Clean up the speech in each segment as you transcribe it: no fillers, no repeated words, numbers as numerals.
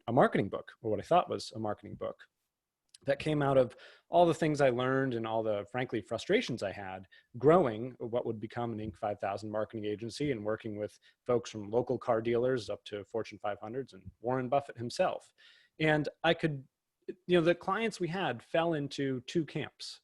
a marketing book, or what I thought was a marketing book, that came out of all the things I learned and all the, frankly, frustrations I had growing what would become an Inc. 5000 marketing agency and working with folks from local car dealers up to Fortune 500s and Warren Buffett himself. And I could, the clients we had fell into two camps.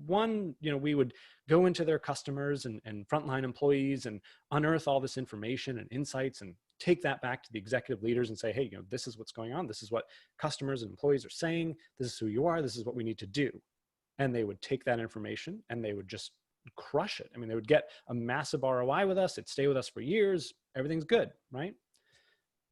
One, we would go into their customers and frontline employees and unearth all this information and insights and take that back to the executive leaders and say, hey, this is what's going on. This is what customers and employees are saying. This is who you are. This is what we need to do. And they would take that information and they would just crush it. I mean, they would get a massive ROI with us. It'd stay with us for years. Everything's good, right?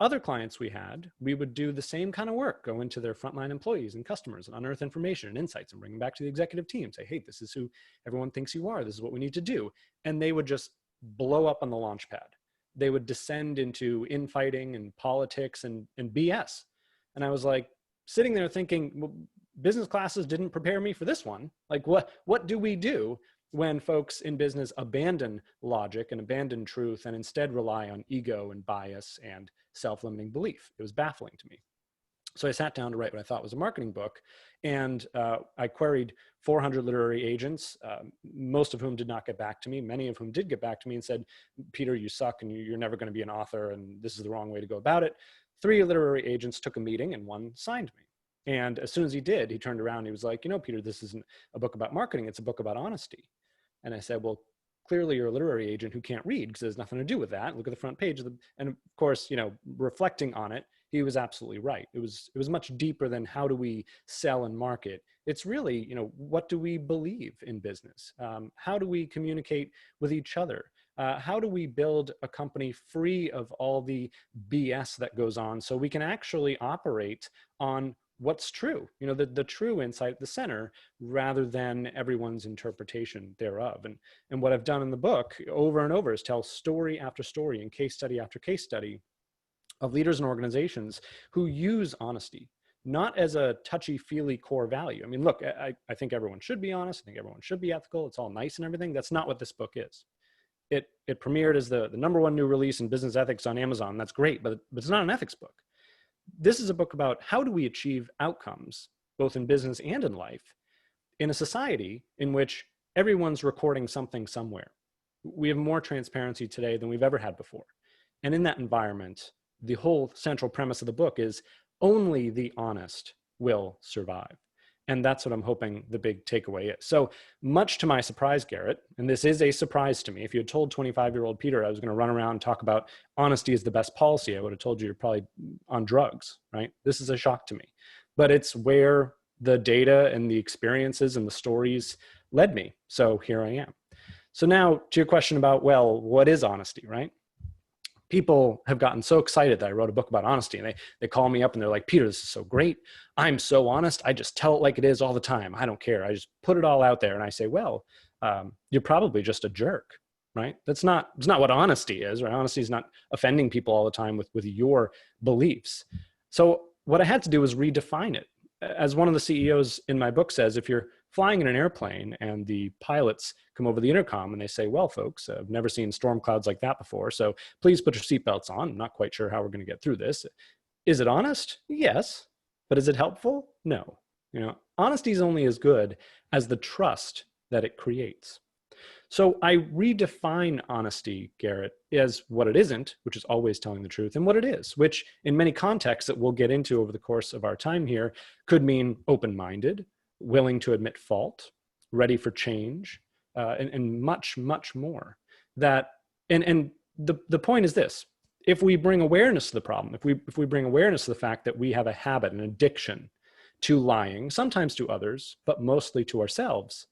Other clients we had, we would do the same kind of work, go into their frontline employees and customers and unearth information and insights and bring them back to the executive team. Say, hey, this is who everyone thinks you are. This is what we need to do. And they would just blow up on the launch pad. They would descend into infighting and politics and BS. And I was like sitting there thinking, well, business classes didn't prepare me for this one. Like what do we do when folks in business abandon logic and abandon truth and instead rely on ego and bias and self-limiting belief? It was baffling to me. So I sat down to write what I thought was a marketing book, and I queried 400 literary agents, most of whom did not get back to me, many of whom did get back to me and said, Peter, you suck and you're never going to be an author and this is the wrong way to go about it. 3 literary agents took a meeting and one signed me. And as soon as he did, he turned around and he was like, Peter, this isn't a book about marketing, it's a book about honesty. And I said, well, clearly you're a literary agent who can't read because there's nothing to do with that. Look at the front page and of course, reflecting on it, he was absolutely right. It was much deeper than how do we sell and market. It's really, what do we believe in business? How do we communicate with each other? How do we build a company free of all the BS that goes on so we can actually operate on what's true, the true insight at the center rather than everyone's interpretation thereof. And what I've done in the book over and over is tell story after story and case study after case study of leaders and organizations who use honesty, not as a touchy-feely core value. I mean, look, I think everyone should be honest. I think everyone should be ethical. It's all nice and everything. That's not what this book is. It premiered as the #1 new release in business ethics on Amazon. That's great, but it's not an ethics book. This is a book about how do we achieve outcomes, both in business and in life, in a society in which everyone's recording something somewhere. We have more transparency today than we've ever had before. And in that environment, the whole central premise of the book is only the honest will survive. And that's what I'm hoping the big takeaway is. So much to my surprise, Garrett, and this is a surprise to me, if you had told 25-year-old Peter I was going to run around and talk about honesty is the best policy, I would have told you you're probably on drugs, right? This is a shock to me. But it's where the data and the experiences and the stories led me. So here I am. So now to your question about, well, what is honesty, right? People have gotten so excited that I wrote a book about honesty, and they call me up and they're like, Peter, this is so great. I'm so honest. I just tell it like it is all the time. I don't care. I just put it all out there. And I say, well, you're probably just a jerk, right? It's not what honesty is, right? Honesty is not offending people all the time with your beliefs. So what I had to do was redefine it. As one of the CEOs in my book says, if you're flying in an airplane and the pilots come over the intercom and they say, well, folks, I've never seen storm clouds like that before, so please put your seatbelts on. I'm not quite sure how we're going to get through this. Is it honest? Yes. But is it helpful? No. Honesty is only as good as the trust that it creates. So I redefine honesty, Garrett, as what it isn't, which is always telling the truth, and what it is, which in many contexts that we'll get into over the course of our time here could mean open-minded, willing to admit fault, ready for change, and much, much more. And the point is this: if we bring awareness to the problem, if we bring awareness to the fact that we have a habit, an addiction to lying, sometimes to others, but mostly to ourselves,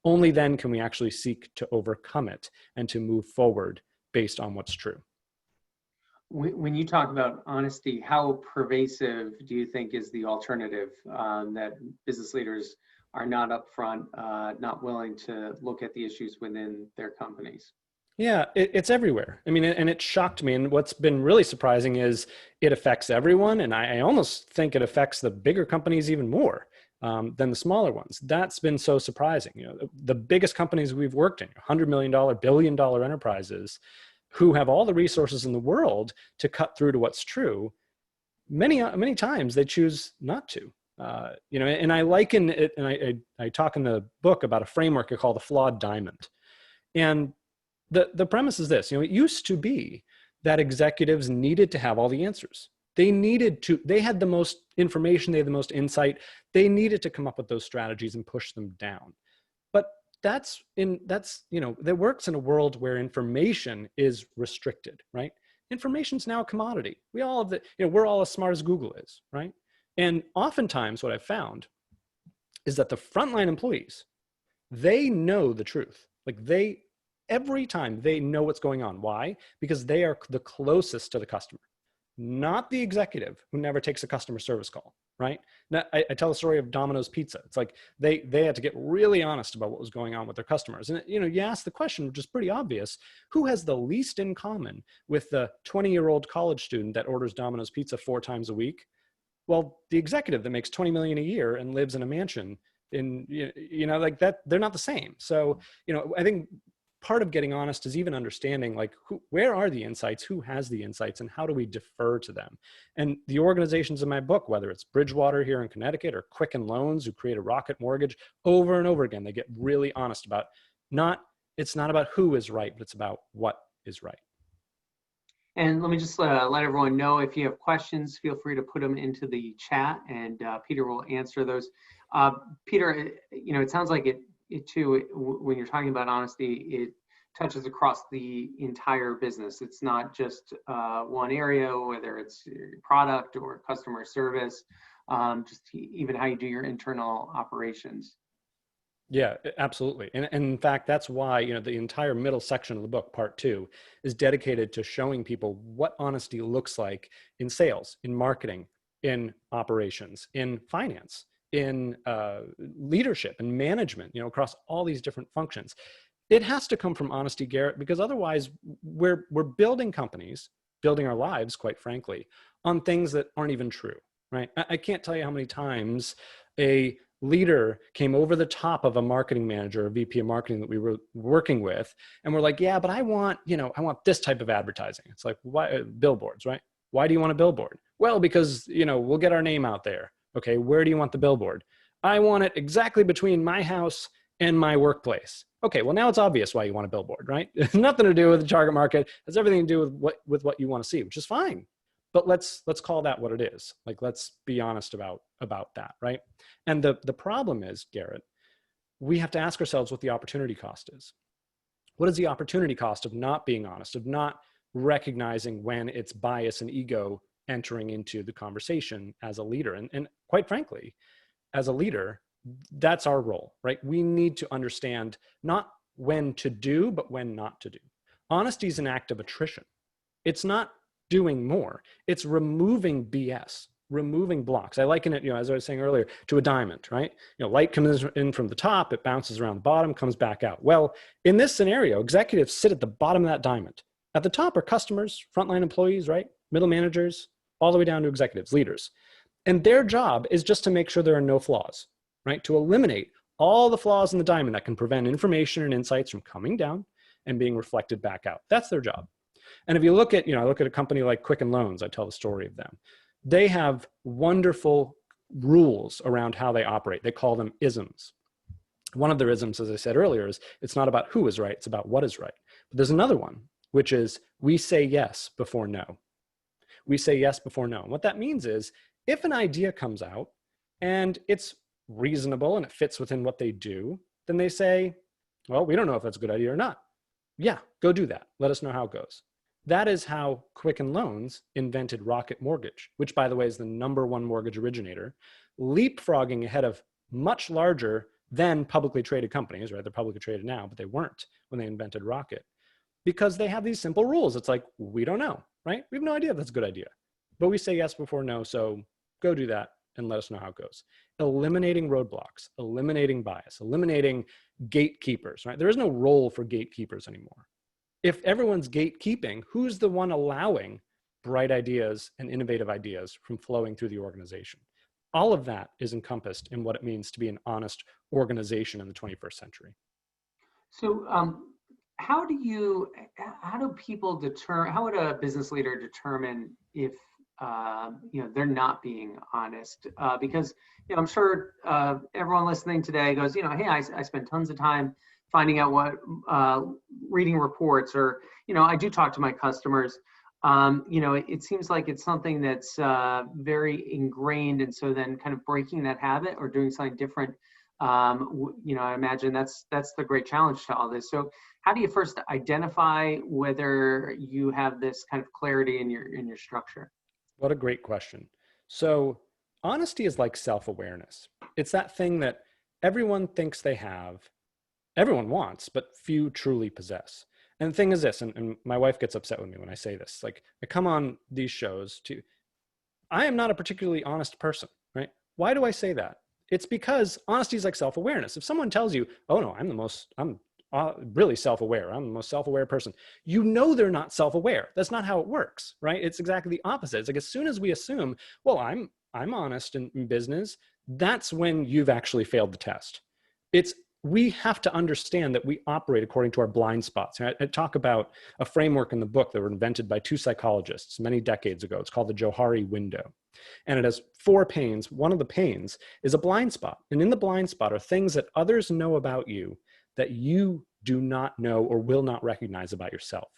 only then can we actually seek to overcome it and to move forward based on what's true. When you talk about honesty, how pervasive do you think is the alternative that business leaders are not upfront, not willing to look at the issues within their companies? Yeah, it's everywhere. I mean, and it shocked me. And what's been really surprising is it affects everyone. And I almost think it affects the bigger companies even more than the smaller ones. That's been so surprising. The biggest companies we've worked in, $100 million, billion-dollar enterprises who have all the resources in the world to cut through to what's true, many times they choose not to. You know, and I liken it, and I talk in the book about a framework I call the flawed diamond. And the premise is this, you know, it used to be that executives needed to have all the answers. They had the most information, they had the most insight. They needed to come up with those strategies and push them down. But you know, that works in a world where information is restricted, right? Information's now a commodity. We all have you know, we're all as smart as Google is, right? And oftentimes what I've found is that the frontline employees, they know the truth. Like every time they know what's going on. Why? Because they are the closest to the customer, not the executive who never takes a customer service call, right? Now, I tell the story of Domino's Pizza. It's like they had to get really honest about what was going on with their customers. And, you know, you ask the question, which is pretty obvious, who has the least in common with the 20-year-old college student that orders Domino's Pizza 4 times a week? Well, the executive that makes 20 million a year and lives in a mansion you know, like that, they're not the same. So, you know, I think part of getting honest is even understanding like where are the insights, who has the insights, and how do we defer to them? And the organizations in my book, whether it's Bridgewater here in Connecticut or Quicken Loans, who create a Rocket Mortgage, over and over again, they get really honest about it's not about who is right, but it's about what is right. And let me just let everyone know, if you have questions, feel free to put them into the chat, and Peter will answer those. Peter, you know, it sounds like it too, when you're talking about honesty, it touches across the entire business. It's not just one area, whether it's product or customer service, just even how you do your internal operations. Yeah, absolutely. And in fact, that's why, you know, the entire middle section of the book, part 2, is dedicated to showing people what honesty looks like in sales, in marketing, in operations, in finance, in leadership and management, you know, across all these different functions. It has to come from honesty, Garrett, because otherwise we're building companies, building our lives, quite frankly, on things that aren't even true, right? I can't tell you how many times a leader came over the top of a marketing manager, a VP of marketing that we were working with, and we're like, yeah, but I want this type of advertising. It's like, why billboards, right? Why do you want a billboard? Well, because, you know, we'll get our name out there. Okay, where do you want the billboard? I want it exactly between my house and my workplace. Okay, well, now it's obvious why you want a billboard, right? It's nothing to do with the target market. It has everything to do with what you want to see, which is fine. But let's call that what it is. Like, let's be honest about that, right? And the problem is, Garrett, we have to ask ourselves what the opportunity cost is. What is the opportunity cost of not being honest, of not recognizing when it's bias and ego entering into the conversation as a leader? And quite frankly, as a leader, that's our role, right? We need to understand not when to do, but when not to do. Honesty is an act of attrition. It's not doing more. It's removing BS, removing blocks. I liken it, you know, as I was saying earlier, to a diamond, right? You know, light comes in from the top, it bounces around the bottom, comes back out. Well, in this scenario, executives sit at the bottom of that diamond. At the top are customers, frontline employees, right? Middle managers, all the way down to executives, leaders. And their job is just to make sure there are no flaws, right? To eliminate all the flaws in the diamond that can prevent information and insights from coming down and being reflected back out. That's their job. And if you look at, you know, I look at a company like Quicken Loans, I tell the story of them. They have wonderful rules around how they operate. They call them isms. One of their isms, as I said earlier, is it's not about who is right, it's about what is right. But there's another one, which is we say yes before no. We say yes before no. And what that means is if an idea comes out and it's reasonable and it fits within what they do, then they say, well, we don't know if that's a good idea or not. Yeah, go do that. Let us know how it goes. That is how Quicken Loans invented Rocket Mortgage, which, by the way, is the #1 mortgage originator, leapfrogging ahead of much larger than publicly traded companies, right? They're publicly traded now, but they weren't when they invented Rocket, because they have these simple rules. It's like, we don't know, right? We have no idea if that's a good idea, but we say yes before no, so go do that and let us know how it goes. Eliminating roadblocks, eliminating bias, eliminating gatekeepers, right? There is no role for gatekeepers anymore. If everyone's gatekeeping, who's the one allowing bright ideas and innovative ideas from flowing through the organization? All of that is encompassed in what it means to be an honest organization in the 21st century. So how do people determine, how would a business leader determine if they're not being honest, because I'm sure everyone listening today goes, hey, I spend tons of time finding out what, reading reports, or I do talk to my customers. It seems like it's something that's very ingrained, and so then kind of breaking that habit or doing something different, I imagine that's the great challenge to all this. So how do you first identify whether you have this kind of clarity in your structure? What a great question. So honesty is like self-awareness. It's that thing that everyone thinks they have, everyone wants, but few truly possess. And the thing is this, and my wife gets upset with me when I say this, like I come on these shows I am not a particularly honest person, right? Why do I say that? It's because honesty is like self-awareness. If someone tells you, oh no, I'm really self-aware, I'm the most self-aware person, they're not self-aware. That's not how it works, right? It's exactly the opposite. It's like as soon as we assume, well, I'm honest in business, that's when you've actually failed the test. We have to understand that we operate according to our blind spots. I talk about a framework in the book that were invented by two psychologists many decades ago. It's called the Johari window. And it has 4 panes. One of the panes is a blind spot. And in the blind spot are things that others know about you that you do not know or will not recognize about yourself.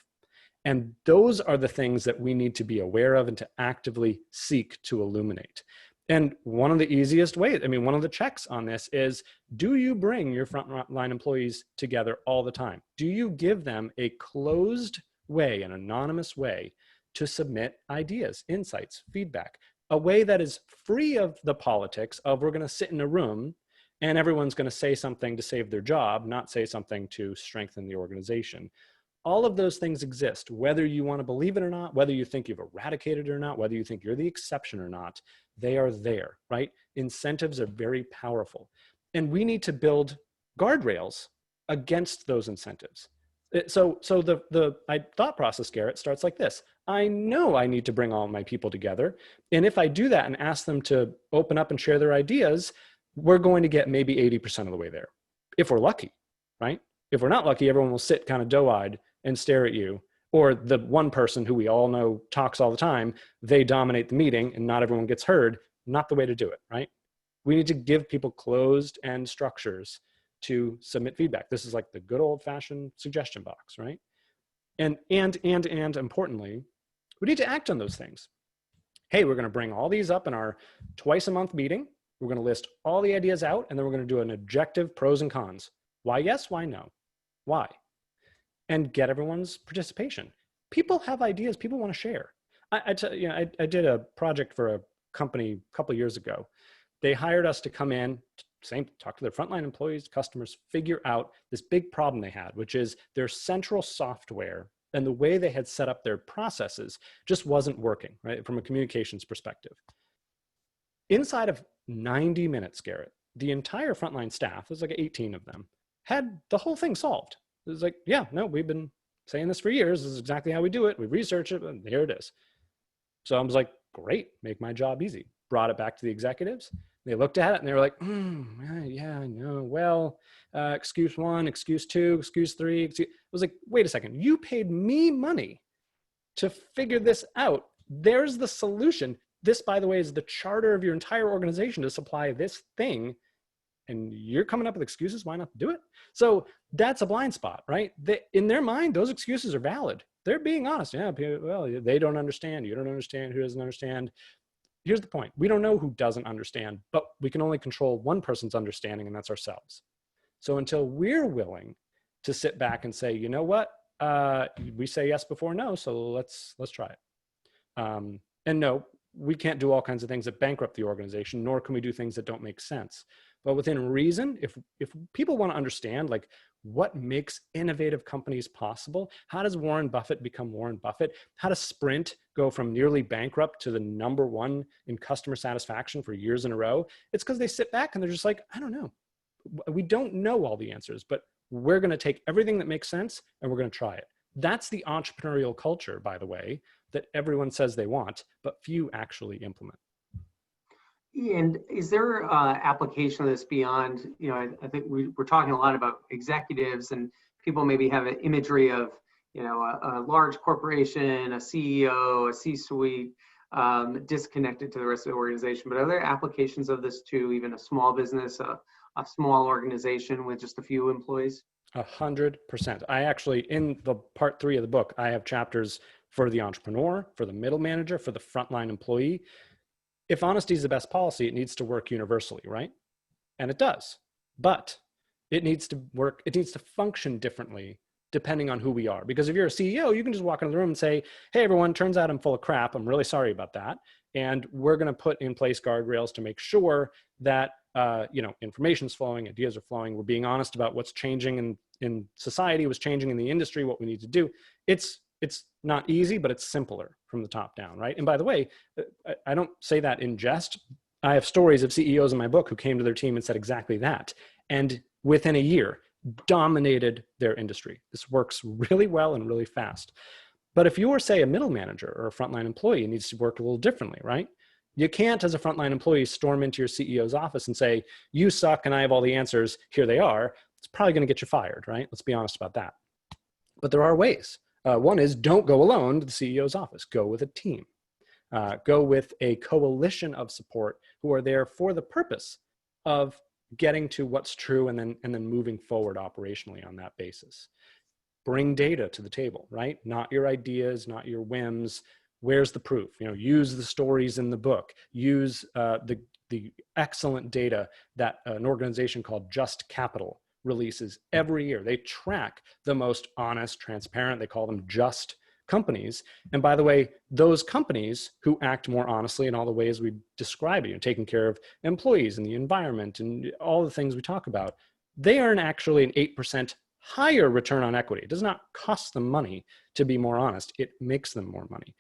And those are the things that we need to be aware of and to actively seek to illuminate. And one of the easiest ways, one of the checks on this is, do you bring your frontline employees together all the time? Do you give them a closed way, an anonymous way to submit ideas, insights, feedback, a way that is free of the politics of we're going to sit in a room and everyone's going to say something to save their job, not say something to strengthen the organization? All of those things exist, whether you want to believe it or not, whether you think you've eradicated it or not, whether you think you're the exception or not, they are there, right? Incentives are very powerful. And we need to build guardrails against those incentives. So my thought process, Garrett, starts like this. I know I need to bring all my people together. And if I do that and ask them to open up and share their ideas, we're going to get maybe 80% of the way there, if we're lucky, right? If we're not lucky, everyone will sit kind of doe-eyed and stare at you. Or the one person who we all know talks all the time, they dominate the meeting and not everyone gets heard. Not the way to do it, right? We need to give people closed end structures to submit feedback. This is like the good old fashioned suggestion box, right? And importantly, we need to act on those things. Hey, we're going to bring all these up in our twice a month meeting. We're going to list all the ideas out, and then we're going to do an objective pros and cons. Why yes, why no? Why? And get everyone's participation. People have ideas, people want to share. I did a project for a company a couple of years ago. They hired us to come in, talk to their frontline employees, customers, figure out this big problem they had, which is their central software and the way they had set up their processes just wasn't working, right? From a communications perspective. Inside of 90 minutes, Garrett, the entire frontline staff, there's like 18 of them, had the whole thing solved. It was like, yeah, no, we've been saying this for years. This is exactly how we do it. We research it, and here it is. So I was like, great, make my job easy. Brought it back to the executives. They looked at it and they were like, yeah, I know. Well, excuse 1, excuse 2, excuse 3. I was like, wait a second. You paid me money to figure this out. There's the solution. This, by the way, is the charter of your entire organization to supply this thing. And you're coming up with excuses why not do it? So that's a blind spot, right? In their mind, those excuses are valid. They're being honest. Yeah, well, they don't understand. You don't understand. Who doesn't understand? Here's the point. We don't know who doesn't understand, but we can only control one person's understanding, and that's ourselves. So until we're willing to sit back and say, you know what? We say yes before no, so let's try it. And no, we can't do all kinds of things that bankrupt the organization, nor can we do things that don't make sense. But within reason, if people want to understand like what makes innovative companies possible, how does Warren Buffett become Warren Buffett? How does Sprint go from nearly bankrupt to the #1 in customer satisfaction for years in a row? It's because they sit back and they're just like, I don't know. We don't know all the answers, but we're going to take everything that makes sense and we're going to try it. That's the entrepreneurial culture, by the way, that everyone says they want, but few actually implement. And is there application of this beyond, I think we're talking a lot about executives, and people maybe have an imagery of, a large corporation, a CEO, a C-suite. disconnected to the rest of the organization. But are there applications of this to even a small business, a small organization with just a few employees? 100%. I actually, in the part 3 of the book, I have chapters for the entrepreneur, for the middle manager, for the frontline employee. If honesty is the best policy, it needs to work universally, right? And it does. But it needs to work, it needs to function differently depending on who we are. Because if you're a CEO, you can just walk into the room and say, hey, everyone, turns out I'm full of crap. I'm really sorry about that. And we're going to put in place guardrails to make sure that information's flowing, ideas are flowing. We're being honest about what's changing in society, what's changing in the industry, what we need to do. It's not easy, but it's simpler from the top down, right? And by the way, I don't say that in jest. I have stories of CEOs in my book who came to their team and said exactly that. And within a year, dominated their industry. This works really well and really fast. But if you're, say, a middle manager or a frontline employee, it needs to work a little differently, right? You can't, as a frontline employee, storm into your CEO's office and say, you suck and I have all the answers, here they are. It's probably going to get you fired, right? Let's be honest about that. But there are ways. One is, don't go alone to the CEO's office. Go with a team. Go with a coalition of support who are there for the purpose of getting to what's true and then moving forward operationally on that basis. Bring data to the table, right? Not your ideas, not your whims. Where's the proof? Use the stories in the book. Use the excellent data that an organization called Just Capital releases every year. They track the most honest, transparent, they call them just companies. And by the way, those companies who act more honestly in all the ways we describe it, taking care of employees and the environment and all the things we talk about, they earn actually an 8% higher return on equity. It does not cost them money to be more honest. It makes them more money.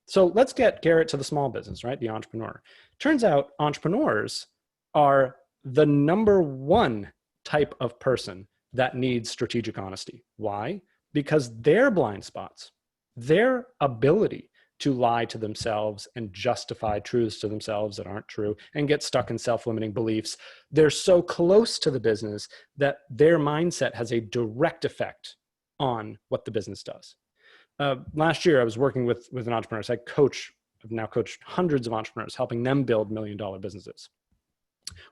So let's get Garrett to the small business, right? The entrepreneur. Turns out entrepreneurs are the #1 type of person that needs strategic honesty. Why? Because their blind spots, their ability to lie to themselves and justify truths to themselves that aren't true and get stuck in self-limiting beliefs, they're so close to the business that their mindset has a direct effect on what the business does. Last year, I was working with an entrepreneur. So I've now coached hundreds of entrepreneurs, helping them build $1 million businesses.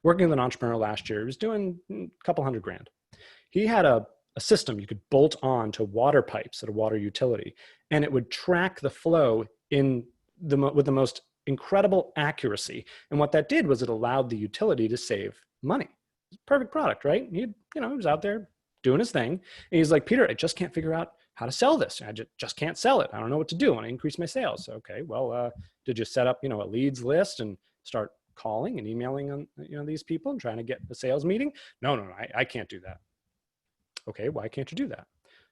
Working with an entrepreneur last year, he was doing a couple $100,000. He had a system you could bolt on to water pipes at a water utility, and it would track the flow with the most incredible accuracy. And what that did was it allowed the utility to save money. Perfect product, right? He was out there doing his thing. And he's like, Peter, I just can't figure out how to sell this. I just can't sell it. I don't know what to do. I want to increase my sales. Okay, well, did you set up, a leads list and start calling and emailing on, these people and trying to get a sales meeting? No, I can't do that. Okay, why can't you do that?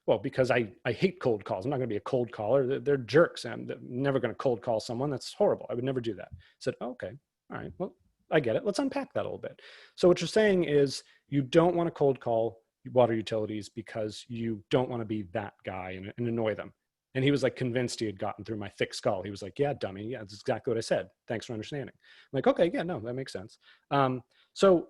Well, because I hate cold calls. I'm not going to be a cold caller. They're jerks. I'm never going to cold call someone. That's horrible. I would never do that. I said, okay, all right, well, I get it. Let's unpack that a little bit. So what you're saying is you don't want to cold call water utilities because you don't want to be that guy and annoy them. And he was like convinced he had gotten through my thick skull. He was like, yeah, dummy. Yeah, that's exactly what I said. Thanks for understanding. I'm like, okay, yeah, no, that makes sense. So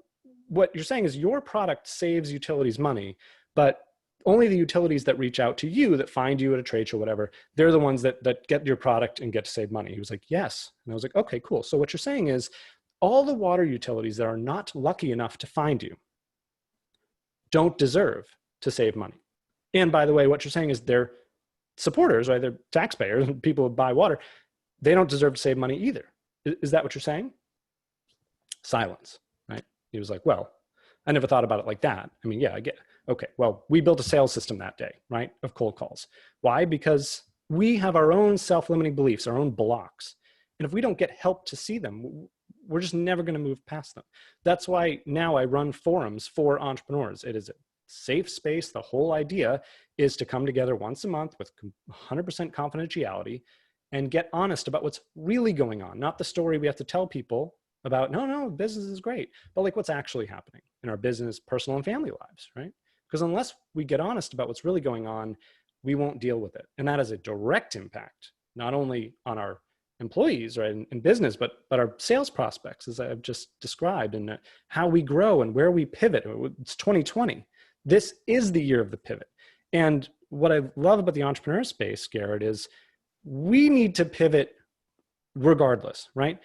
what you're saying is your product saves utilities money, but only the utilities that reach out to you, that find you at a trade show, whatever, they're the ones that get your product and get to save money. He was like, yes. And I was like, okay, cool. So what you're saying is all the water utilities that are not lucky enough to find you don't deserve to save money. And by the way, what you're saying is their supporters, right? They're taxpayers, people who buy water, they don't deserve to save money either. Is that what you're saying? Silence, right? He was like, well, I never thought about it like that. I mean, yeah, I get it. Okay, well, we built a sales system that day, right, of cold calls. Why? Because we have our own self-limiting beliefs, our own blocks. And if we don't get help to see them, we're just never going to move past them. That's why now I run forums for entrepreneurs. It is a safe space. The whole idea is to come together once a month with 100% confidentiality and get honest about what's really going on, not the story we have to tell people about, no, business is great, but like what's actually happening in our business, personal and family lives, right? Because unless we get honest about what's really going on, we won't deal with it. And that has a direct impact, not only on our employees, right, in business, but our sales prospects, as I've just described, and how we grow and where we pivot. It's 2020. This is the year of the pivot. And what I love about the entrepreneur space, Garrett, is we need to pivot regardless, right?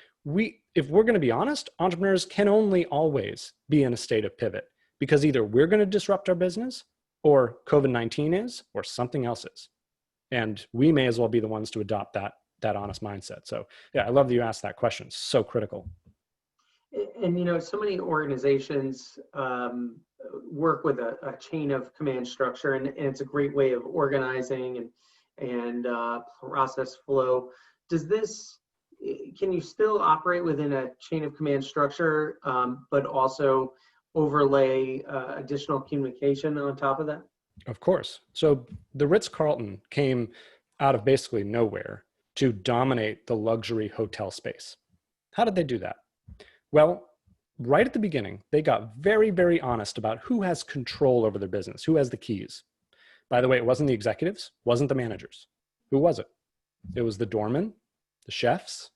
If we're going to be honest, entrepreneurs can only always be in a state of pivot, because either we're going to disrupt our business, or COVID-19 is, or something else is. And we may as well be the ones to adopt that honest mindset. So yeah, I love that you asked that question. It's so critical. And so many organizations work with a chain of command structure, and it's a great way of organizing and process flow. Can you still operate within a chain of command structure, but also overlay additional communication on top of that? Of course. So the Ritz-Carlton came out of basically nowhere to dominate the luxury hotel space. How did they do that? Well, right at the beginning, they got very, very honest about who has control over their business, who has the keys. By the way, it wasn't the executives, wasn't the managers. Who was it? It was the doorman, the chefs,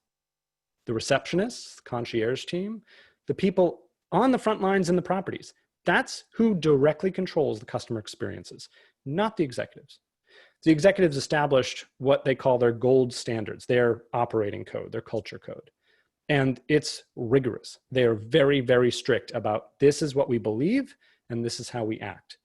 the receptionists, the concierge team, the people on the front lines in the properties. That's who directly controls the customer experiences, not the executives. The executives established what they call their gold standards, their operating code, their culture code. And it's rigorous. They are very, very strict about this is what we believe and this is how we act.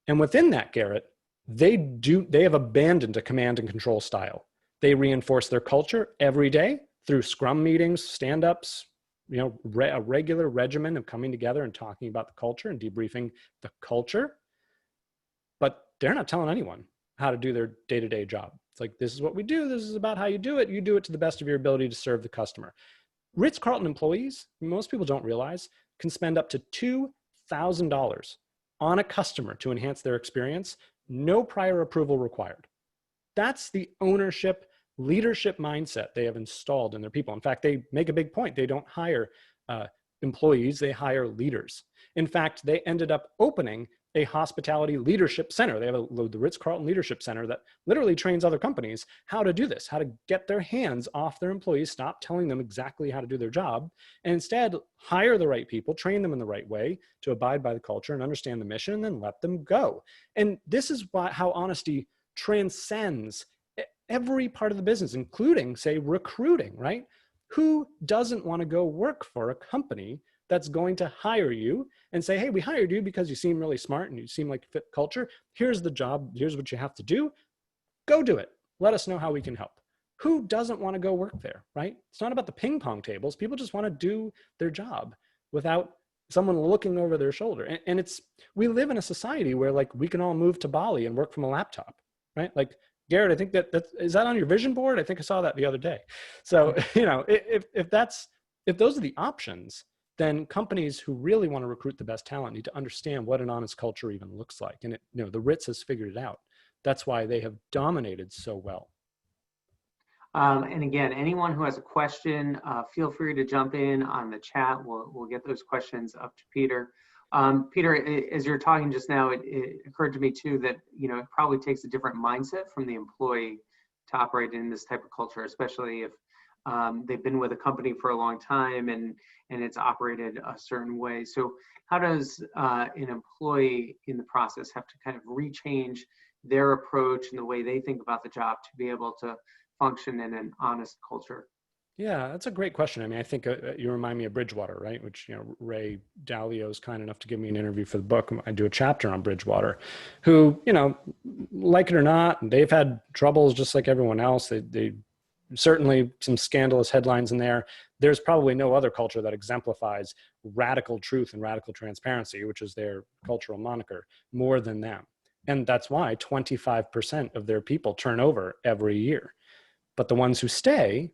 And within that, Garrett, they have abandoned a command and control style. They reinforce their culture every day through scrum meetings, stand-ups, a regular regimen of coming together and talking about the culture and debriefing the culture. But they're not telling anyone how to do their day-to-day job. It's like, this is what we do. This is about how you do it. You do it to the best of your ability to serve the customer. Ritz-Carlton employees, most people don't realize, can spend up to $2,000 on a customer to enhance their experience, no prior approval required. That's the ownership, leadership mindset they have installed in their people. In fact, they make a big point. They don't hire employees, they hire leaders. In fact, they ended up opening a hospitality leadership center. They have the Ritz-Carlton Leadership Center that literally trains other companies how to do this, how to get their hands off their employees, stop telling them exactly how to do their job, and instead hire the right people, train them in the right way to abide by the culture and understand the mission, and then let them go. And this is how honesty transcends every part of the business, including, say, recruiting, right? Who doesn't want to go work for a company that's going to hire you and say, hey, we hired you because you seem really smart and you seem like fit culture. Here's the job. Here's what you have to do. Go do it. Let us know how we can help. Who doesn't want to go work there, right? It's not about the ping pong tables. People just want to do their job without someone looking over their shoulder. And we live in a society where like we can all move to Bali and work from a laptop, right? Like, Garrett, I think is that on your vision board? I think I saw that the other day. So, if those are the options, then companies who really want to recruit the best talent need to understand what an honest culture even looks like. And the Ritz has figured it out. That's why they have dominated so well. And again, anyone who has a question, feel free to jump in on the chat. We'll get those questions up to Peter. Peter, as you're talking just now, it occurred to me too that it probably takes a different mindset from the employee to operate in this type of culture, especially if they've been with a company for a long time and it's operated a certain way. So how does an employee in the process have to kind of rechange their approach and the way they think about the job to be able to function in an honest culture? Yeah, that's a great question. I mean, I think you remind me of Bridgewater, right? Which, Ray Dalio is kind enough to give me an interview for the book. I do a chapter on Bridgewater, who, like it or not, they've had troubles just like everyone else. They certainly some scandalous headlines in there. There's probably no other culture that exemplifies radical truth and radical transparency, which is their cultural moniker, more than them. And that's why 25% of their people turn over every year. But the ones who stay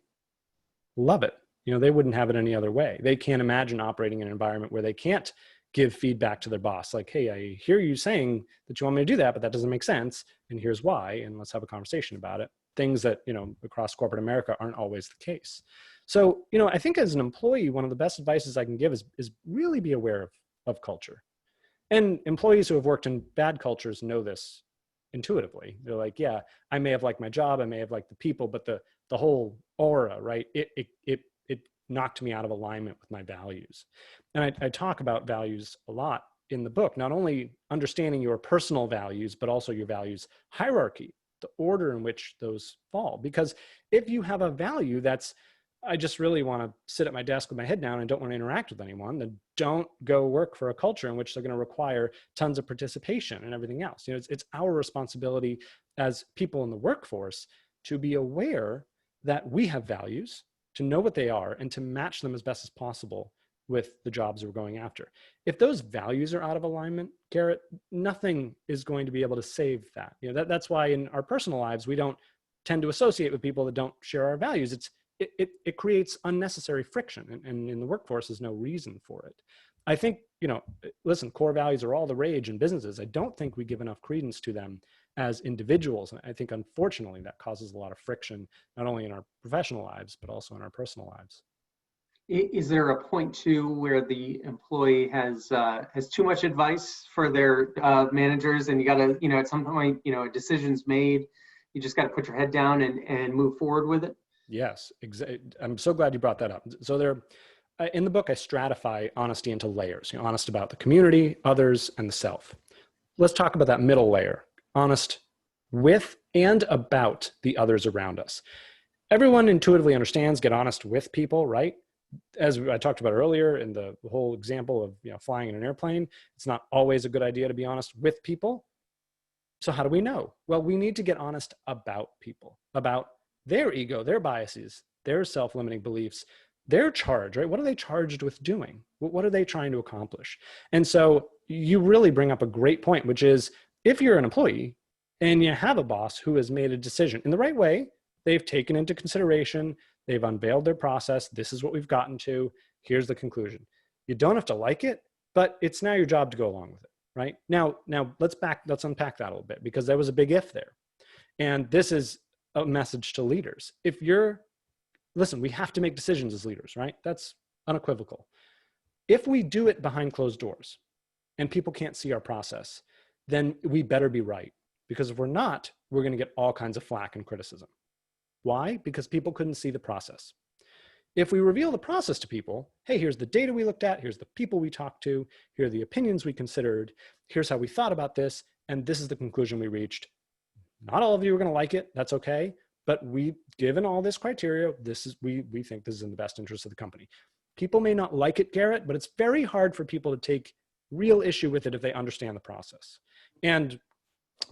love it. They wouldn't have it any other way. They can't imagine operating in an environment where they can't give feedback to their boss. Like, hey, I hear you saying that you want me to do that, but that doesn't make sense. And here's why. And let's have a conversation about it. Things that, across corporate America aren't always the case. So, I think as an employee, one of the best advices I can give is really be aware of culture. And employees who have worked in bad cultures know this intuitively. They're like, yeah, I may have liked my job, I may have liked the people, but the whole aura, right? It knocked me out of alignment with my values. And I talk about values a lot in the book, not only understanding your personal values, but also your values hierarchy, the order in which those fall. Because if you have a value that's I just really want to sit at my desk with my head down and don't want to interact with anyone, then don't go work for a culture in which they're going to require tons of participation and everything else. It's our responsibility as people in the workforce to be aware that we have values, to know what they are, and to match them as best as possible with the jobs we're going after. If those values are out of alignment, Garrett, nothing is going to be able to save that. That's why in our personal lives, we don't tend to associate with people that don't share our values. It creates unnecessary friction, and in the workforce, there's no reason for it. I think, listen, core values are all the rage in businesses. I don't think we give enough credence to them as individuals. And I think, unfortunately, that causes a lot of friction, not only in our professional lives, but also in our personal lives. Is there a point too where the employee has too much advice for their managers, and you got to, at some point, a decision's made, you just got to put your head down and move forward with it? Yes, I'm so glad you brought that up. So there, in the book, I stratify honesty into layers. Honest about the community, others, and the self. Let's talk about that middle layer. Honest with and about the others around us. Everyone intuitively understands get honest with people, right? As I talked about earlier in the whole example of flying in an airplane, it's not always a good idea to be honest with people. So how do we know? Well, we need to get honest about people, about their ego, their biases, their self-limiting beliefs, their charge, right? What are they charged with doing? What are they trying to accomplish? And so you really bring up a great point, which is if you're an employee and you have a boss who has made a decision in the right way, they've taken into consideration, they've unveiled their process, this is what we've gotten to, here's the conclusion. You don't have to like it, but it's now your job to go along with it, right? Now let's unpack that a little bit, because there was a big if there. And this is a message to leaders. Listen, we have to make decisions as leaders, right? That's unequivocal. If we do it behind closed doors and people can't see our process, then we better be right. Because if we're not, we're going to get all kinds of flack and criticism. Why? Because people couldn't see the process. If we reveal the process to people, hey, here's the data we looked at, here's the people we talked to, here are the opinions we considered, here's how we thought about this, and this is the conclusion we reached. Not all of you are going to like it, that's okay, but given all this criteria, we think this is in the best interest of the company. People may not like it, Garrett, but it's very hard for people to take real issue with it if they understand the process. And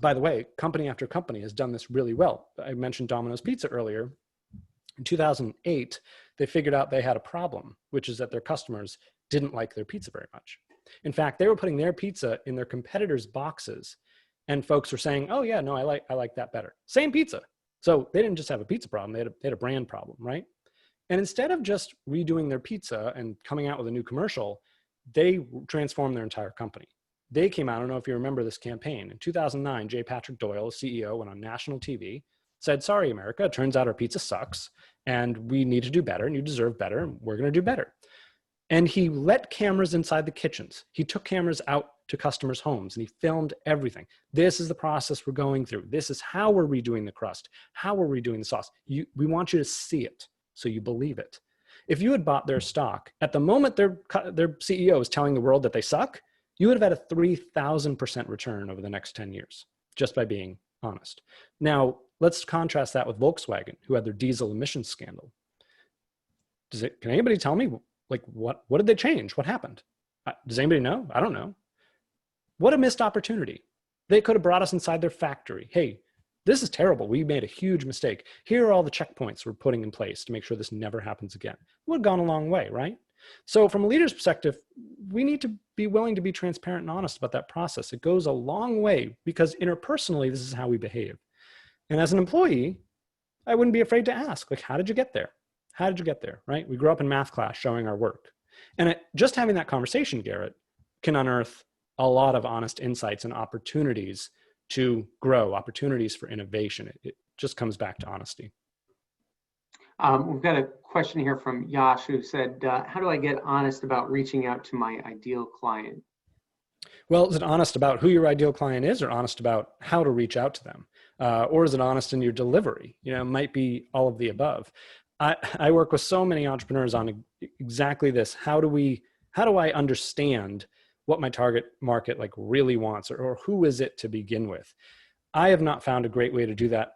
by the way, company after company has done this really well. I mentioned Domino's Pizza earlier. In 2008, they figured out they had a problem, which is that their customers didn't like their pizza very much. In fact, they were putting their pizza in their competitors' boxes, and folks were saying, oh yeah, no, I like that better. Same pizza. So they didn't just have a pizza problem, they had a brand problem, right? And instead of just redoing their pizza and coming out with a new commercial, they transformed their entire company. They came out, I don't know if you remember this campaign. In 2009, J. Patrick Doyle, CEO, went on national TV, said, sorry, America, it turns out our pizza sucks and we need to do better and you deserve better and we're going to do better. And he let cameras inside the kitchens. He took cameras out to customers' homes and he filmed everything. This is the process we're going through. This is how we're redoing the crust, how we're redoing the sauce. We want you to see it so you believe it. If you had bought their stock, at the moment their CEO is telling the world that they suck, you would have had a 3,000% return over the next 10 years, just by being honest. Now, let's contrast that with Volkswagen, who had their diesel emissions scandal. Can anybody tell me, like, what did they change? What happened? Does anybody know? I don't know. What a missed opportunity. They could have brought us inside their factory. Hey, this is terrible. We made a huge mistake. Here are all the checkpoints we're putting in place to make sure this never happens again. It would have gone a long way, right? So from a leader's perspective, we need to be willing to be transparent and honest about that process. It goes a long way because interpersonally, this is how we behave. And as an employee, I wouldn't be afraid to ask, like, how did you get there? How did you get there, right? We grew up in math class showing our work. And just having that conversation, Garrett, can unearth a lot of honest insights and opportunities to grow, opportunities for innovation. It just comes back to honesty. We've got a question here from Yash who said, how do I get honest about reaching out to my ideal client? Well, is it honest about who your ideal client is or honest about how to reach out to them? Or is it honest in your delivery? It might be all of the above. I work with so many entrepreneurs on exactly this. How do I understand what my target market really wants or who is it to begin with? I have not found a great way to do that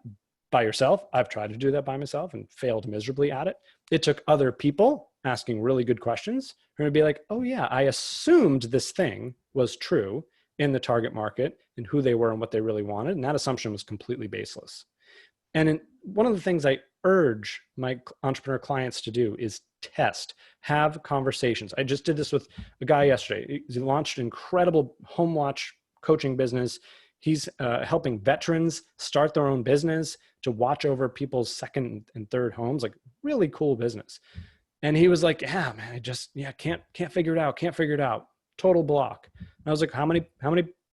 by yourself. I've tried to do that by myself and failed miserably at it. It took other people asking really good questions who would be like, oh yeah, I assumed this thing was true in the target market and who they were and what they really wanted. And that assumption was completely baseless. And one of the things I urge my entrepreneur clients to do is test, have conversations. I just did this with a guy yesterday. He launched an incredible home watch coaching business. He's helping veterans start their own business to watch over people's second and third homes, like really cool business. And he was like, yeah, man, I just, can't figure it out. Can't figure it out. Total block. And I was like, how many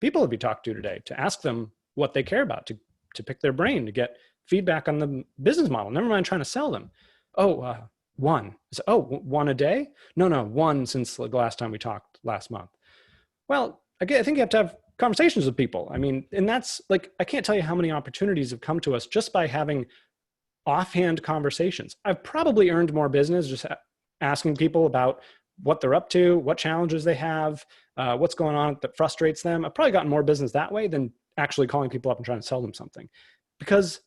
people have you talked to today to ask them what they care about, to pick their brain, to get feedback on the business model? Never mind trying to sell them. Oh, one. So, oh, one a day? No, one since the last time we talked last month. Well, again, I think you have to have conversations with people. I mean, and that's like, I can't tell you how many opportunities have come to us just by having offhand conversations. I've probably earned more business just asking people about what they're up to, what challenges they have, what's going on that frustrates them. I've probably gotten more business that way than actually calling people up and trying to sell them something, because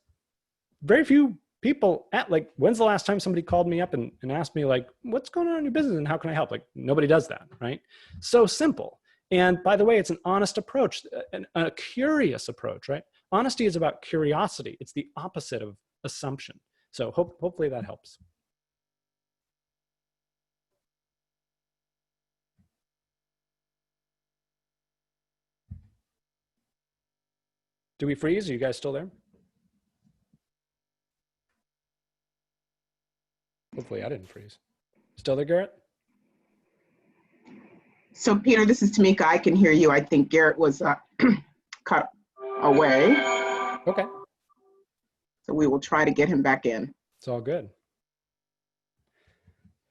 very few people like, when's the last time somebody called me up and asked me like, what's going on in your business and how can I help? Like, nobody does that, right? So simple. And by the way, it's an honest approach, a curious approach, right? Honesty is about curiosity. It's the opposite of assumption. So hopefully that helps. Do we freeze? Are you guys still there? Hopefully I didn't freeze. Still there, Garrett? So Peter, this is Tamika. I can hear you. I think Garrett was cut away. Okay. So we will try to get him back in. It's all good.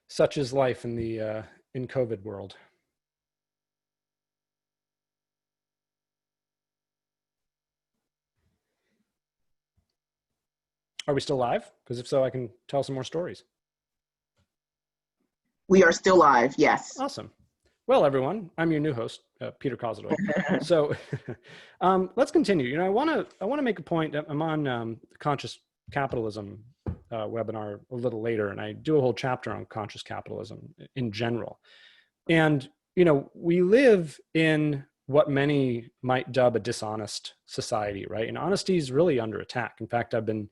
Such is life in the in COVID world. Are we still live? Because if so, I can tell some more stories. We are still live, yes. Awesome. Well, everyone, I'm your new host, Peter Kozodoy. So let's continue. You know, I want to make a point. I'm on conscious capitalism webinar a little later, and I do a whole chapter on conscious capitalism in general. And, you know, we live in what many might dub a dishonest society, right? And honesty is really under attack. In fact, I've been,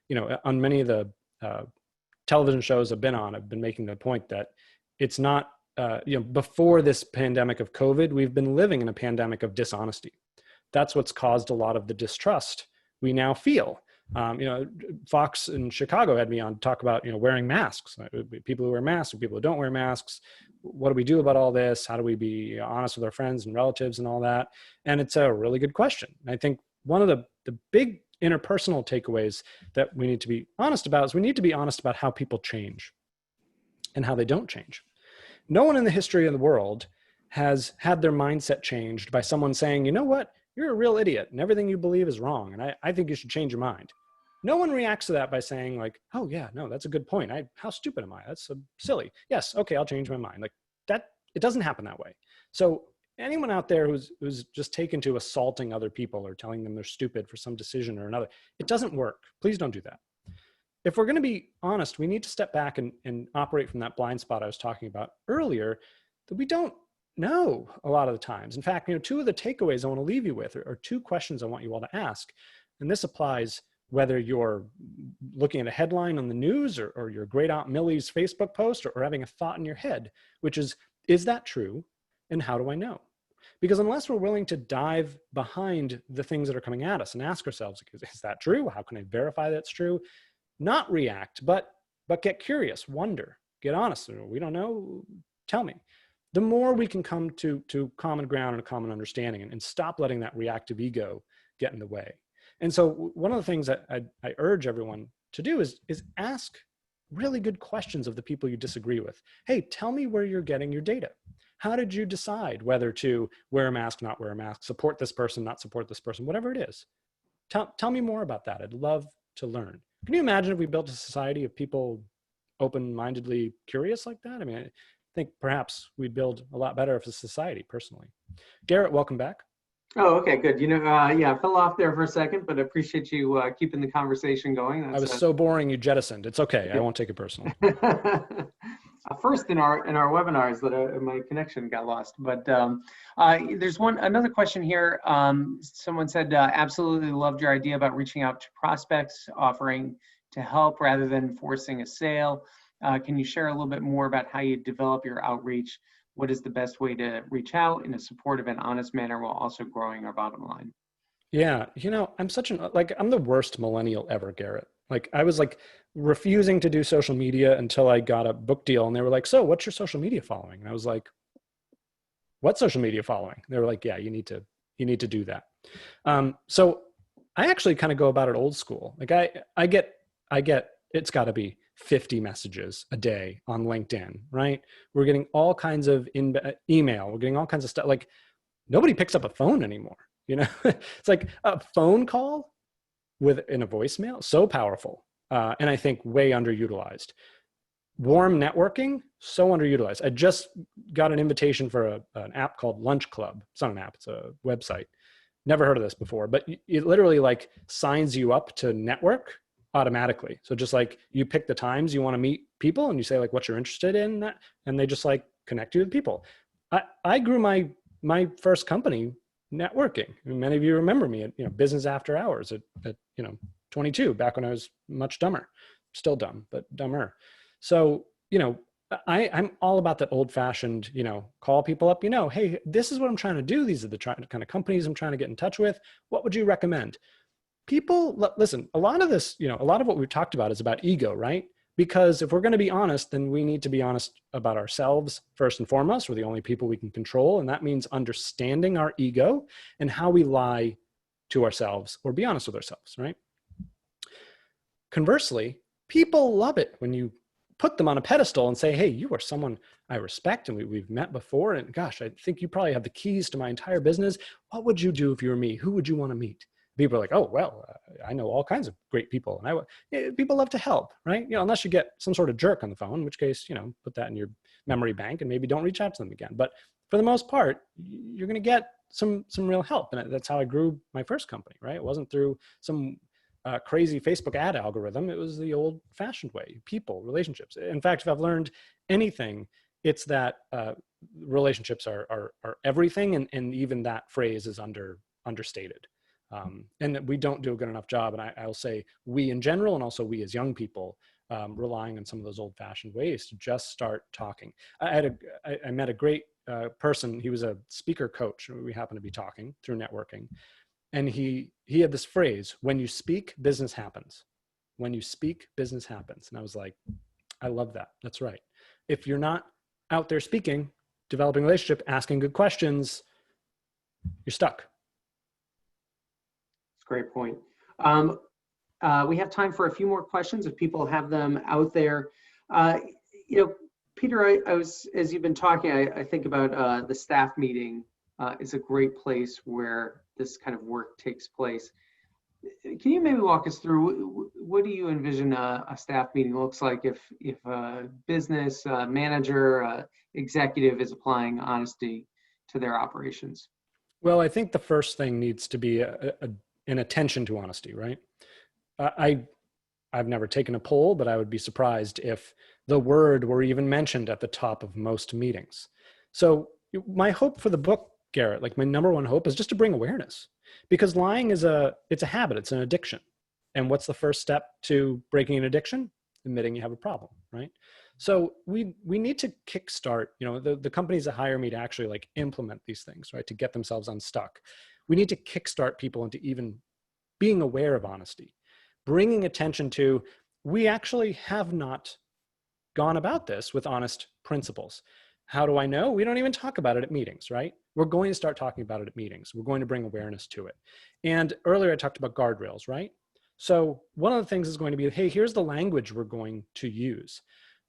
you know, on many of the television shows I've been on, I've been making the point that it's not, you know, before this pandemic of COVID, we've been living in a pandemic of dishonesty. That's what's caused a lot of the distrust we now feel. You know, Fox in Chicago had me on to talk about, you know, wearing masks, people who wear masks, people who don't wear masks. What do we do about all this? How do we be honest with our friends and relatives and all that? And it's a really good question. I think one of the big interpersonal takeaways that we need to be honest about is we need to be honest about how people change and how they don't change. No one in the history of the world has had their mindset changed by someone saying, you know what, you're a real idiot and everything you believe is wrong. And I think you should change your mind. No one reacts to that by saying like, oh yeah, no, that's a good point. How stupid am I? That's so silly. Yes. Okay. I'll change my mind. Like that, it doesn't happen that way. So anyone out there who's just taken to assaulting other people or telling them they're stupid for some decision or another, it doesn't work. Please don't do that. If we're going to be honest, we need to step back and operate from that blind spot I was talking about earlier, that we don't know a lot of the times. In fact, you know, two of the takeaways I want to leave you with are two questions I want you all to ask. And this applies whether you're looking at a headline on the news or your great aunt Millie's Facebook post or having a thought in your head, which is that true? And how do I know? Because unless we're willing to dive behind the things that are coming at us and ask ourselves, is that true? How can I verify that's true? Not react, but get curious, wonder, get honest. We don't know, tell me. The more we can come to common ground and a common understanding and stop letting that reactive ego get in the way. And so one of the things that I urge everyone to do is ask really good questions of the people you disagree with. Hey, tell me where you're getting your data. How did you decide whether to wear a mask, not wear a mask, support this person, not support this person, whatever it is? Tell me more about that. I'd love to learn. Can you imagine if we built a society of people open-mindedly curious like that? I mean, I think perhaps we'd build a lot better of a society personally. Garrett, welcome back. Oh, okay, good. Yeah, I fell off there for a second, but I appreciate you keeping the conversation going. I was so boring you jettisoned. It's okay. I won't take it personally. First in our webinars that my connection got lost. But there's another question here. Someone said, absolutely loved your idea about reaching out to prospects, offering to help rather than forcing a sale. Can you share a little bit more about how you develop your outreach? What is the best way to reach out in a supportive and honest manner while also growing our bottom line? Yeah, I'm I'm the worst millennial ever, Garrett. Like I was like refusing to do social media until I got a book deal, and they were like, "So, what's your social media following?" And I was like, "What social media following?" They were like, "Yeah, you need to do that." So I actually kind of go about it old school. Like I get it's got to be 50 messages a day on LinkedIn, right? We're getting all kinds of email. We're getting all kinds of stuff. Like nobody picks up a phone anymore. It's like a phone call in a voicemail, so powerful, and I think way underutilized. Warm networking, so underutilized. I just got an invitation for an app called Lunch Club. It's not an app, it's a website. Never heard of this before, but it literally like signs you up to network automatically. So just like you pick the times you want to meet people and you say like what you're interested in, that, and they just like connect you with people. I grew my first company networking. I mean, many of you remember me at business after hours at 22, back when I was much dumber, still dumb, but dumber. So, I'm all about that old fashioned, call people up, hey, this is what I'm trying to do. These are the kind of companies I'm trying to get in touch with. What would you recommend? People, listen, a lot of this, a lot of what we've talked about is about ego, right? Because if we're going to be honest, then we need to be honest about ourselves first and foremost. We're the only people we can control. And that means understanding our ego and how we lie to ourselves or be honest with ourselves, right? Conversely, people love it when you put them on a pedestal and say, hey, you are someone I respect and we've met before. And gosh, I think you probably have the keys to my entire business. What would you do if you were me? Who would you want to meet? People are like, oh, well, I know all kinds of great people. And people love to help, right? Unless you get some sort of jerk on the phone, in which case, put that in your memory bank and maybe don't reach out to them again. But for the most part, you're going to get some real help. And that's how I grew my first company, right? It wasn't through some crazy Facebook ad algorithm. It was the old fashioned way, people, relationships. In fact, if I've learned anything, it's that relationships are everything. And even that phrase is understated. And that we don't do a good enough job. And I'll say we in general, and also we as young people, relying on some of those old fashioned ways to just start talking. I met a great person. He was a speaker coach. We happened to be talking through networking. And he had this phrase, when you speak, business happens. When you speak, business happens. And I was like, I love that. That's right. If you're not out there speaking, developing a relationship, asking good questions, you're stuck. Great point. We have time for a few more questions if people have them out there. Peter, I was, as you've been talking, I think about the staff meeting is a great place where this kind of work takes place. Can you maybe walk us through what do you envision a staff meeting looks like if a business manager, executive is applying honesty to their operations? Well, I think the first thing needs to be an attention to honesty, right? I've never taken a poll, but I would be surprised if the word were even mentioned at the top of most meetings. So my hope for the book, Garrett, like my number one hope is just to bring awareness, because lying it's a habit, it's an addiction. And what's the first step to breaking an addiction? Admitting you have a problem, right? So we need to kickstart, the companies that hire me to actually like implement these things, right? To get themselves unstuck. We need to kickstart people into even being aware of honesty, bringing attention to, we actually have not gone about this with honest principles. How do I know? We don't even talk about it at meetings, right? We're going to start talking about it at meetings. We're going to bring awareness to it. And earlier I talked about guardrails, right? So one of the things is going to be, hey, here's the language we're going to use.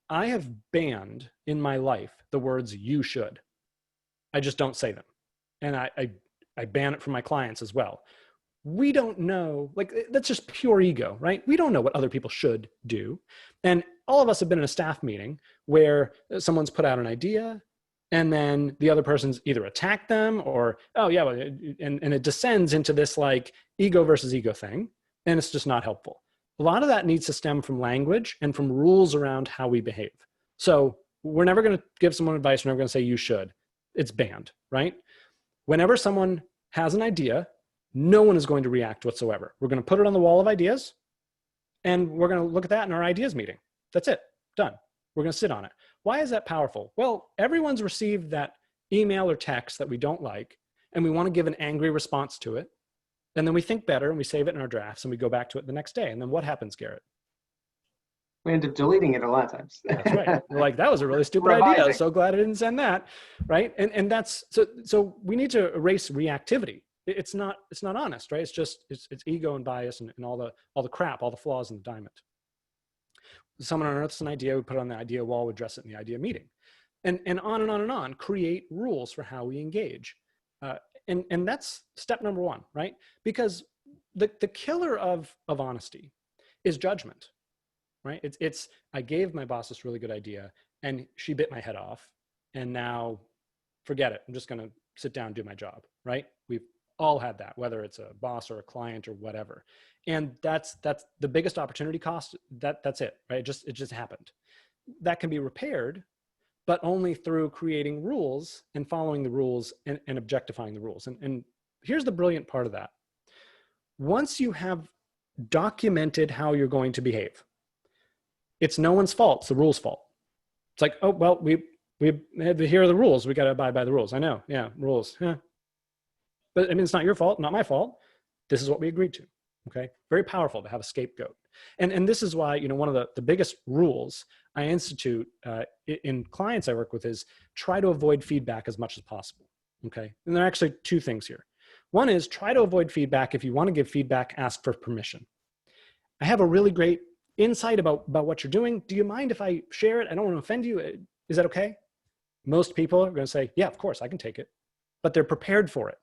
I have banned in my life the words you should. I just don't say them. And I ban it from my clients as well. We don't know, like that's just pure ego, right? We don't know what other people should do. And all of us have been in a staff meeting where someone's put out an idea And then the other person's either attack them or, oh yeah, well, and it descends into this like ego versus ego thing. And it's just not helpful. A lot of that needs to stem from language and from rules around how we behave. So we're never going to give someone advice. We're never going to say you should. It's banned, right? Whenever someone has an idea, no one is going to react whatsoever. We're going to put it on the wall of ideas and we're going to look at that in our ideas meeting. That's it. Done. We're going to sit on it. Why is that powerful? Well, everyone's received that email or text that we don't like, and we want to give an angry response to it. And then we think better and we save it in our drafts and we go back to it the next day. And then what happens, Garrett? We end up deleting it a lot of times. That's right. We're like, that was a really stupid idea. So glad I didn't send that. Right. And that's, so we need to erase reactivity. It's not honest, right? It's just, it's ego and bias and all the crap, all the flaws in the diamond. Someone unearths an idea, we put it on the idea wall, we address it in the idea meeting. And on and on and on, create rules for how we engage. And that's step number one, right? Because the killer of honesty is judgment, right? It's I gave my boss this really good idea and she bit my head off and now forget it. I'm just going to sit down and do my job, right? We've all had that, whether it's a boss or a client or whatever. And that's the biggest opportunity cost. That's it, right? It just happened. That can be repaired, but only through creating rules and following the rules and objectifying the rules. And here's the brilliant part of that. Once you have documented how you're going to behave, it's no one's fault, it's the rule's fault. It's like, oh, well, we had to hear the rules. We got to abide by the rules. I know, yeah, rules. Yeah. But I mean, it's not your fault, not my fault. This is what we agreed to, okay? Very powerful to have a scapegoat. And this is why, you know, one of the biggest rules I institute in clients I work with is try to avoid feedback as much as possible, okay? And there are actually two things here. One is try to avoid feedback. If you want to give feedback, ask for permission. I have a really great insight about what you're doing. Do you mind if I share it? I don't want to offend you. Is that okay? Most people are going to say, yeah, of course, I can take it. But they're prepared for it.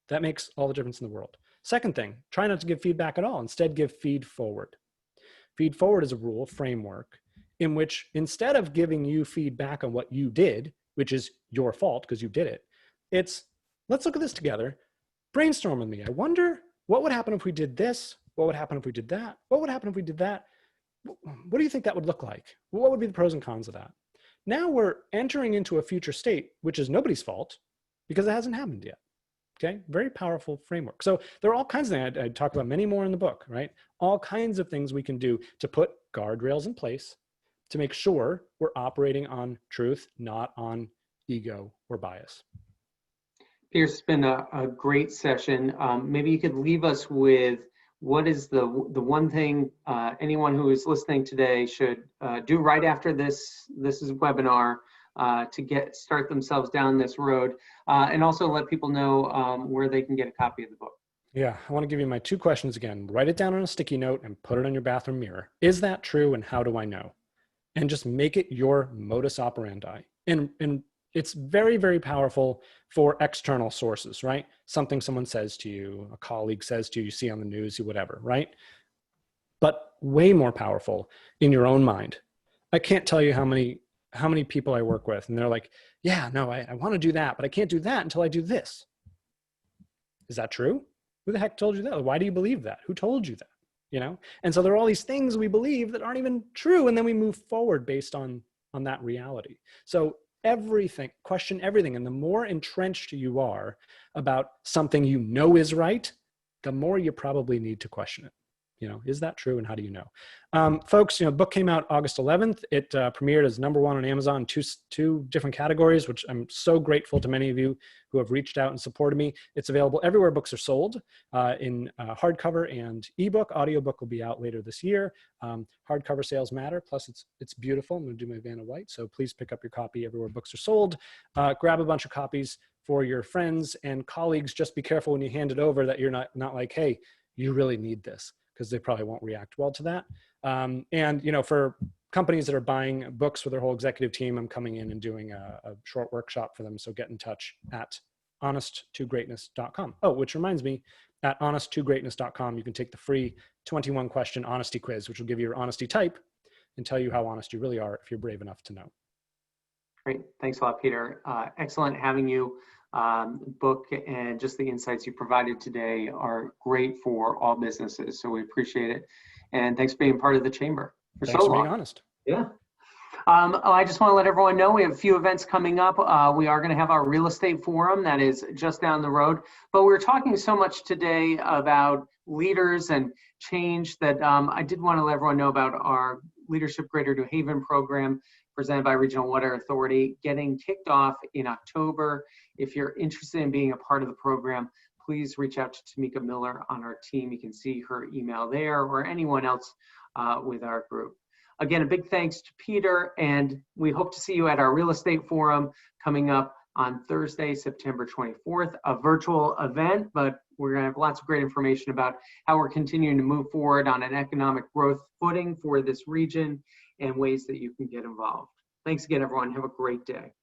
That makes all the difference in the world. Second thing, try not to give feedback at all. Instead, give feed forward. Feed forward is a rule, framework, in which instead of giving you feedback on what you did, which is your fault because you did it, it's, let's look at this together. Brainstorm with me. I wonder what would happen if we did this? What would happen if we did that? What would happen if we did that? What do you think that would look like? What would be the pros and cons of that? Now we're entering into a future state, which is nobody's fault because it hasn't happened yet. Okay, very powerful framework. So there are all kinds of things. I talk about many more in the book, right? All kinds of things we can do to put guardrails in place to make sure we're operating on truth, not on ego or bias. Pierce, it's been a great session. Maybe you could leave us with what is the one thing anyone who is listening today should do right after this webinar to start themselves down this road, and also let people know where they can get a copy of the book. Yeah, I want to give you my two questions again. Write it down on a sticky note and put it on your bathroom mirror. Is that true and how do I know? And just make it your modus operandi. And it's very, very powerful for external sources, right? Something someone says to you, a colleague says to you, you see on the news, whatever, right? But way more powerful in your own mind. I can't tell you how many people I work with and they're like, yeah, no, I want to do that, but I can't do that until I do this. Is that true? Who the heck told you that? Why do you believe that? Who told you that? You know? And so there are all these things we believe that aren't even true. And then we move forward based on that reality. So everything, question everything. And the more entrenched you are about something you know is right, the more you probably need to question it. You know, is that true and how do you know? Folks, you know, the book came out August 11th. It premiered as #1 on Amazon, two different categories, which I'm so grateful to many of you who have reached out and supported me. It's available everywhere books are sold in hardcover and ebook. Audiobook will be out later this year. Hardcover sales matter, plus it's beautiful. I'm going to do my Vanna White, so please pick up your copy everywhere books are sold. Grab a bunch of copies for your friends and colleagues. Just be careful when you hand it over that you're not like, hey, you really need this, because they probably won't react well to that. And, you know, for companies that are buying books for their whole executive team, I'm coming in and doing a short workshop for them. So get in touch at honest2greatness.com. Oh, which reminds me, at honest2greatness.com, you can take the free 21-question honesty quiz, which will give you your honesty type and tell you how honest you really are if you're brave enough to know. Great. Thanks a lot, Peter. Excellent having you. Book and just the insights you provided today are great for all businesses. So we appreciate it. And thanks for being part of the chamber for Thanks so for long. being honest. Yeah. I just want to let everyone know we have a few events coming up. We are going to have our real estate forum that is just down the road. But we're talking so much today about leaders and change that I did want to let everyone know about our Leadership Greater New Haven program presented by Regional Water Authority, getting kicked off in October. If you're interested in being a part of the program, please reach out to Tamika Miller on our team. You can see her email there, or anyone else with our group. Again, a big thanks to Peter, and we hope to see you at our real estate forum coming up on Thursday, September 24th, a virtual event, but we're going to have lots of great information about how we're continuing to move forward on an economic growth footing for this region and ways that you can get involved. Thanks again, everyone. Have a great day.